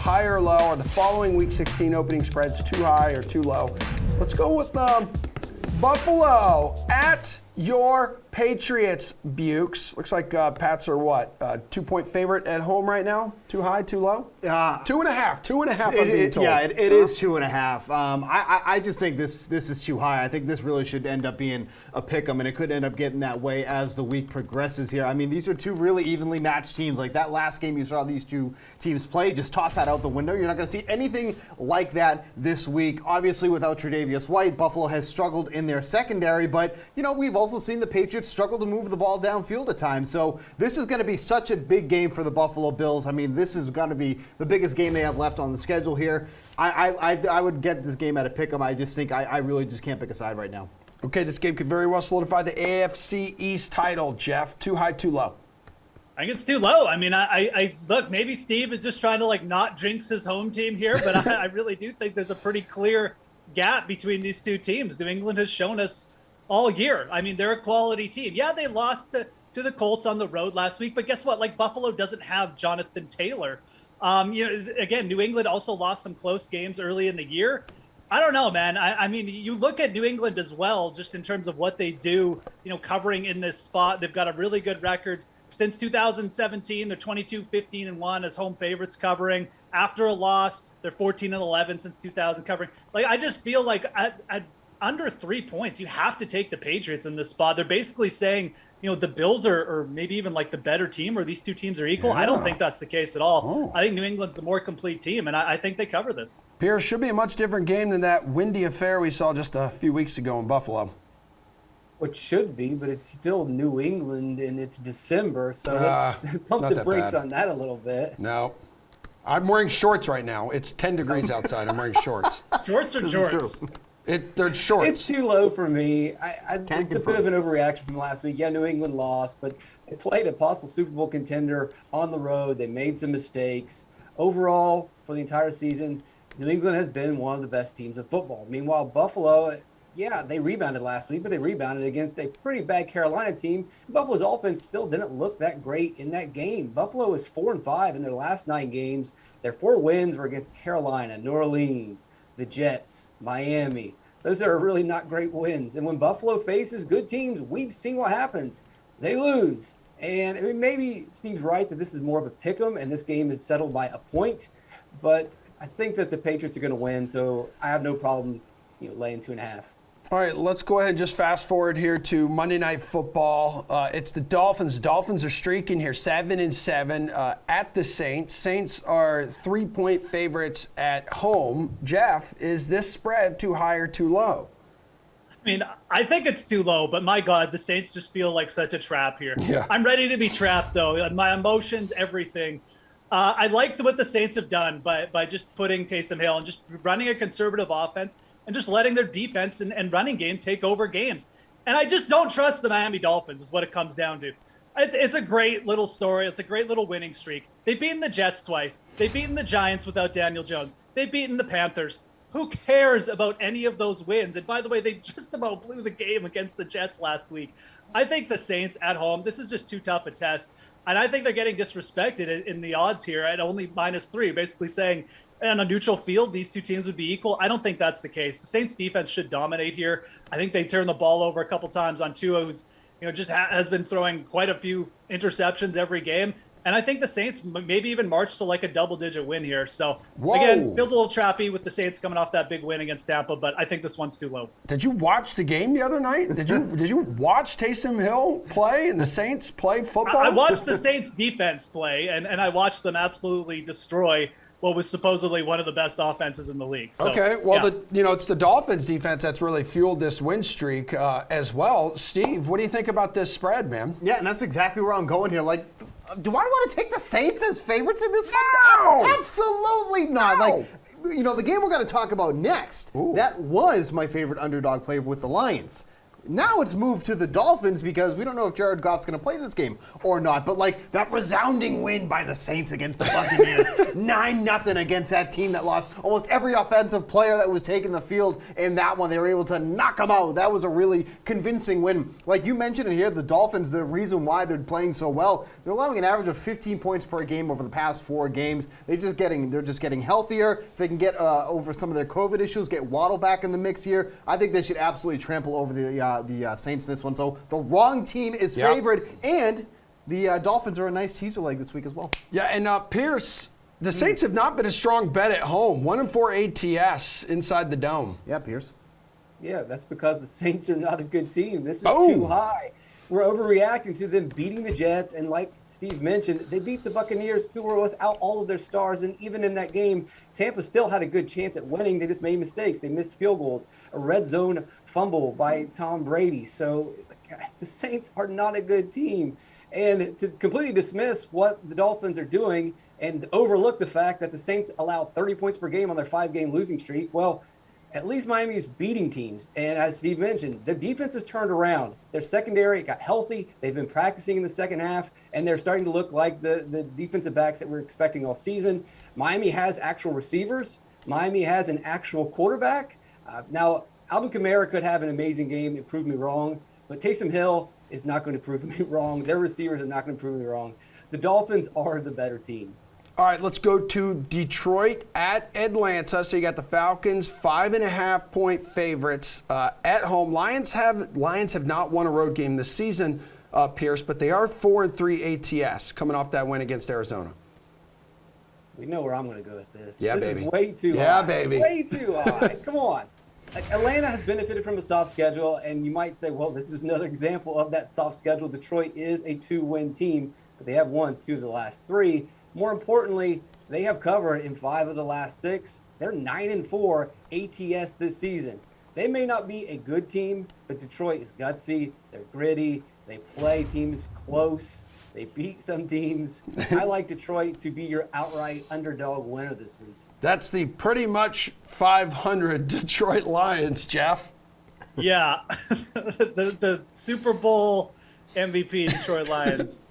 high or low? Are the following Week 16 opening spreads too high or too low? Let's go with Buffalo at your Patriots, Bukes. Looks like Pats are what? 2-point favorite at home right now? Too high, too low? 2.5. 2.5, I'm being told. Yeah, it is 2.5. I just think this is too high. I think this really should end up being a pick 'em, and it could end up getting that way as the week progresses here. I mean, these are two really evenly matched teams. Like that last game you saw these two teams play, just toss that out the window. You're not going to see anything like that this week. Obviously, without Tre'Davious White, Buffalo has struggled in their secondary, but, we've also seen the Patriots struggle to move the ball downfield at times. So this is going to be such a big game for the Buffalo Bills. I mean, this is going to be the biggest game they have left on the schedule here. I would get this game at a pick 'em. I just think I really just can't pick a side right now. Okay, this game could very well solidify the AFC East title, Jeff. Too high, too low? I think it's too low. I mean, I look, maybe Steve is just trying to not jinx his home team here, but I really do think there's a pretty clear gap between these two teams. New England has shown us all year. I mean, they're a quality team. Yeah, they lost to the Colts on the road last week, but guess what? Buffalo doesn't have Jonathan Taylor. Again, New England also lost some close games early in the year. I don't know, man. I mean, you look at New England as well, just in terms of what they do, covering in this spot. They've got a really good record. Since 2017, they're 22-15-1 as home favorites covering. After a loss, they're 14-11 since 2000 covering. I just feel like at under 3 points, you have to take the Patriots in this spot. They're basically saying, the Bills are maybe even the better team, or these two teams are equal. Yeah. I don't think that's the case at all. Oh. I think New England's the more complete team, and I think they cover this. Pierce, should be a much different game than that windy affair we saw just a few weeks ago in Buffalo. It should be, but it's still New England, and it's December, so let's pump the brakes on that a little bit. No. I'm wearing shorts right now. It's 10 degrees outside. I'm wearing shorts. Shorts or jorts? They're shorts. It's too low for me. It's a bit of an overreaction from last week. Yeah, New England lost, but they played a possible Super Bowl contender on the road. They made some mistakes. Overall, for the entire season, New England has been one of the best teams in football. Meanwhile, Buffalo, yeah, they rebounded last week, but they rebounded against a pretty bad Carolina team. Buffalo's offense still didn't look that great in that game. Buffalo is 4-5 in their last 9 games. Their 4 wins were against Carolina, New Orleans, the Jets, Miami. Those are really not great wins. And when Buffalo faces good teams, we've seen what happens. They lose. And maybe Steve's right that this is more of a pick 'em and this game is settled by a point. But I think that the Patriots are going to win, so I have no problem laying 2.5. All right, let's go ahead and just fast forward here to Monday Night Football. It's the Dolphins. The Dolphins are streaking here, 7-7 at the Saints. Saints are 3-point favorites at home. Jeff, is this spread too high or too low? I mean, I think it's too low, but my God, the Saints just feel like such a trap here. Yeah. I'm ready to be trapped, though. My emotions, everything. I liked what the Saints have done by just putting Taysom Hill and just running a conservative offense and just letting their defense and running game take over games. And I just don't trust the Miami Dolphins is what it comes down to. It's a great little story. It's a great little winning streak. They've beaten the Jets twice. They've beaten the Giants without Daniel Jones. They've beaten the Panthers. Who cares about any of those wins? And by the way, they just about blew the game against the Jets last week. I think the Saints at home, this is just too tough a test. And I think they're getting disrespected in the odds here at only -3, basically saying on a neutral field, these two teams would be equal. I don't think that's the case. The Saints defense should dominate here. I think they turn the ball over a couple times on Tua, who's just has been throwing quite a few interceptions every game. And I think the Saints maybe even march to a double-digit win here. So, Again, feels a little trappy with the Saints coming off that big win against Tampa, but I think this one's too low. Did you watch the game the other night? Did you watch Taysom Hill play and the Saints play football? I watched the Saints defense play, and I watched them absolutely destroy what was supposedly one of the best offenses in the league. So, okay, well, yeah. It's the Dolphins defense that's really fueled this win streak as well. Steve, what do you think about this spread, man? Yeah, and that's exactly where I'm going here. Do I want to take the Saints as favorites in this one? No! Absolutely not. No. The game we're going to talk about next, that was my favorite underdog play with the Lions. Now it's moved to the Dolphins because we don't know if Jared Goff's going to play this game or not. But like that resounding win by the Saints against the Buccaneers, 9-0 against that team that lost almost every offensive player that was taking the field in that one. They were able to knock them out. That was a really convincing win. Like you mentioned in here, the Dolphins, the reason why they're playing so well, they're allowing an average of 15 points per game over the past 4 games. They're just getting healthier. If they can get over some of their COVID issues, get Waddle back in the mix here, I think they should absolutely trample over the Saints in this one. So the wrong team is favored, and the Dolphins are a nice teaser leg this week as well. Yeah, and Pierce, the Saints have not been a strong bet at home. 1-4 ATS inside the dome. Yeah, Pierce. Yeah, that's because the Saints are not a good team. This is too high. We're overreacting to them beating the Jets, and like Steve mentioned, they beat the Buccaneers, who were without all of their stars, and even in that game, Tampa still had a good chance at winning. They just made mistakes. They missed field goals, a red zone fumble by Tom Brady. So the Saints are not a good team. And to completely dismiss what the Dolphins are doing and overlook the fact that the Saints allow 30 points per game on their 5-game losing streak, well, at least Miami is beating teams. And as Steve mentioned, their defense has turned around. Their secondary got healthy. They've been practicing in the second half, and they're starting to look like the defensive backs that we're expecting all season. Miami has actual receivers. Miami has an actual quarterback. Now, Alvin Kamara could have an amazing game and prove me wrong, but Taysom Hill is not going to prove me wrong. Their receivers are not going to prove me wrong. The Dolphins are the better team. All right, let's go to Detroit at Atlanta. So you got the Falcons, 5.5-point favorites at home. Lions have not won a road game this season, Pierce, but they are 4-3 ATS coming off that win against Arizona. We know where I'm going to go with this. Yeah, this baby. Is way too high. Yeah, baby. Way too high. Come on. Like, Atlanta has benefited from a soft schedule, and you might say, well, this is another example of that soft schedule. Detroit is a 2-win team, but they have won 2 of the last 3. More importantly, they have covered in 5 of the last 6. They're 9-4 ATS this season. They may not be a good team, but Detroit is gutsy. They're gritty. They play teams close. They beat some teams. I like Detroit to be your outright underdog winner this week. That's the pretty much 500 Detroit Lions, Geoff. Yeah, the Super Bowl MVP Detroit Lions.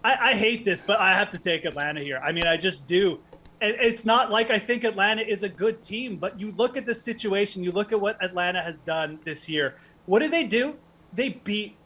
I hate this, but I have to take Atlanta here. I mean, I just do. And it's not like I think Atlanta is a good team, but you look at this situation, you look at what Atlanta has done this year. What do? They beat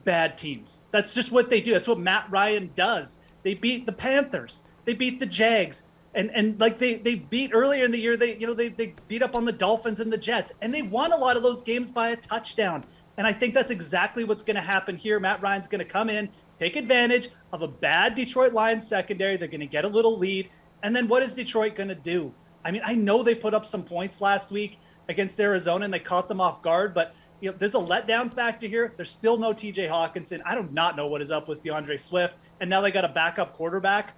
bad teams. That's just what they do. That's what Matt Ryan does. They beat the Panthers. They beat the Jags. And like they beat earlier in the year, they beat up on the Dolphins and the Jets, and they won a lot of those games by a touchdown. And I think that's exactly what's going to happen here. Matt Ryan's going to come in, take advantage of a bad Detroit Lions secondary. They're going to get a little lead. And then what is Detroit going to do? I mean, I know they put up some points last week against Arizona and they caught them off guard, but there's a letdown factor here. There's still no TJ Hawkinson. I do not know what is up with DeAndre Swift. And now they got a backup quarterback.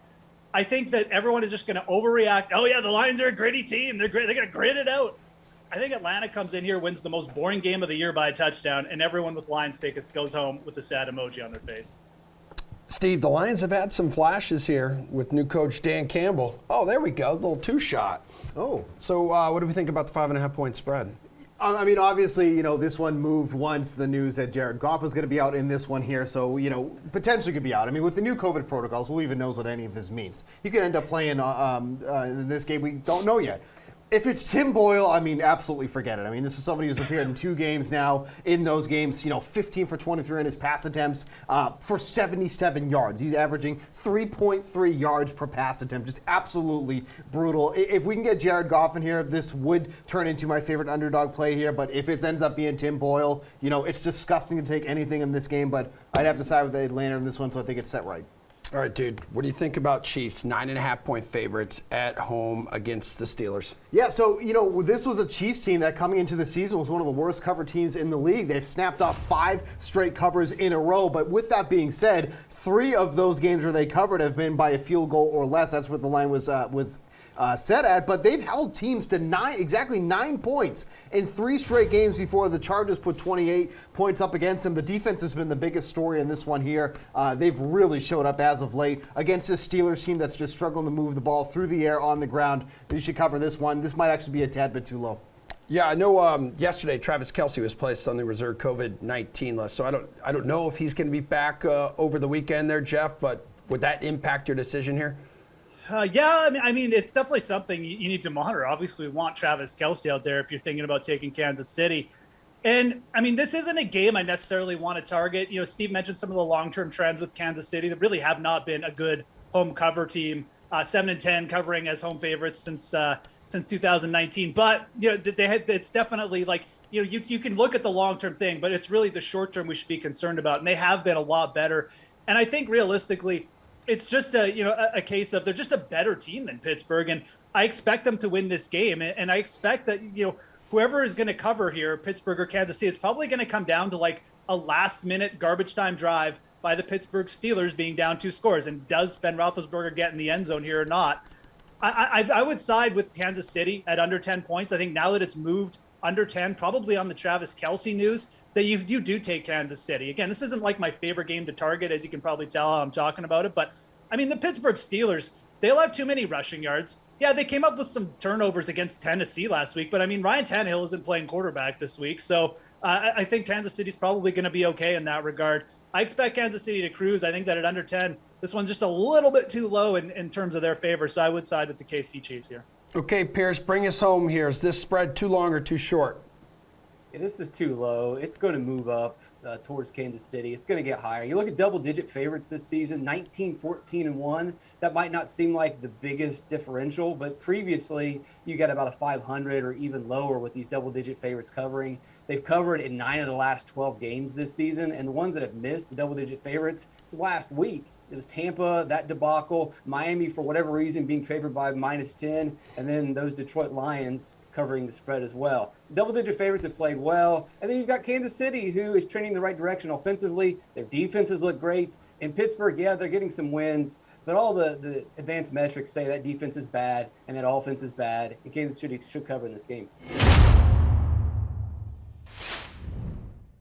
I think that everyone is just going to overreact. Oh, yeah, the Lions are a gritty team. They're great. They're going to grit it out. I think Atlanta comes in here, wins the most boring game of the year by a touchdown, and everyone with Lions tickets goes home with a sad emoji on their face. Steve, the Lions have had some flashes here with new coach Dan Campbell. Oh, there we go, little 2-shot. Oh. So what do we think about the 5.5-point spread? I mean, obviously, this one moved once the news that Jared Goff was going to be out in this one here, so, potentially could be out. I mean, with the new COVID protocols, who even knows what any of this means? He could end up playing in this game. We don't know yet. If it's Tim Boyle, I mean, absolutely forget it. I mean, this is somebody who's appeared in 2 games now. In those games, 15 for 23 in his pass attempts for 77 yards. He's averaging 3.3 yards per pass attempt. Just absolutely brutal. If we can get Jared Goff in here, this would turn into my favorite underdog play here. But if it ends up being Tim Boyle, it's disgusting to take anything in this game. But I'd have to side with Atlanta in this one, so I think it's set right. All right, dude, what do you think about Chiefs, 9.5-point favorites at home against the Steelers? Yeah, so, this was a Chiefs team that coming into the season was one of the worst cover teams in the league. They've snapped off 5 straight covers in a row. But with that being said, 3 of those games where they covered have been by a field goal or less. That's what the line was set at, but they've held teams to exactly 9 points in 3 straight games before the Chargers put 28 points up against them. The defense has been the biggest story in this one here. They've really showed up as of late against this Steelers team that's just struggling to move the ball through the air on the ground. You should cover this one. This might actually be a tad bit too low. Yeah, I know. Yesterday, Travis Kelce was placed on the reserve COVID-19 list, so I don't know if he's going to be back over the weekend there, Geoff. But would that impact your decision here? Yeah, I mean, it's definitely something you need to monitor. Obviously, we want Travis Kelce out there if you're thinking about taking Kansas City. And I mean, this isn't a game I necessarily want to target. You know, Steve mentioned some of the long-term trends with Kansas City that really have not been a good home cover team. 7-10 covering as home favorites since 2019. But you know, it's definitely like, you know, you can look at the long-term thing, but it's really the short-term we should be concerned about. And they have been a lot better. And I think realistically, it's just a case of they're just a better team than Pittsburgh, and I expect them to win this game. And I expect that, you know, whoever is going to cover here, Pittsburgh or Kansas City, it's probably going to come down to like a last-minute garbage time drive by the Pittsburgh Steelers being down 2 scores. And does Ben Roethlisberger get in the end zone here or not? I would side with Kansas City at under 10 points. I think now that it's moved under 10, probably on the Travis Kelce news, that you do take Kansas City. Again, this isn't like my favorite game to target, as you can probably tell how I'm talking about it. But, I mean, the Pittsburgh Steelers, they allow too many rushing yards. Yeah, they came up with some turnovers against Tennessee last week. But, I mean, Ryan Tannehill isn't playing quarterback this week. So I think Kansas City's probably going to be okay in that regard. I expect Kansas City to cruise. I think that at under 10, this one's just a little bit too low in terms of their favor. So I would side with the KC Chiefs here. Okay, Pearce, bring us home here. Is this spread too long or too short? Yeah, this is too low. It's going to move up towards Kansas City. It's going to get higher. You look at double-digit favorites this season, 19, 14, and 1. That might not seem like the biggest differential, but previously you got about a 500 or even lower with these double-digit favorites covering. They've covered in 9 of the last 12 games this season, and the ones that have missed the double-digit favorites was last week. It was Tampa, that debacle, Miami for whatever reason being favored by -10, and then those Detroit Lions covering the spread as well. Double-digit favorites have played well. And then you've got Kansas City, who is trending the right direction offensively. Their defenses look great. In Pittsburgh, yeah, they're getting some wins, but all the advanced metrics say that defense is bad and that offense is bad, and Kansas City should cover in this game.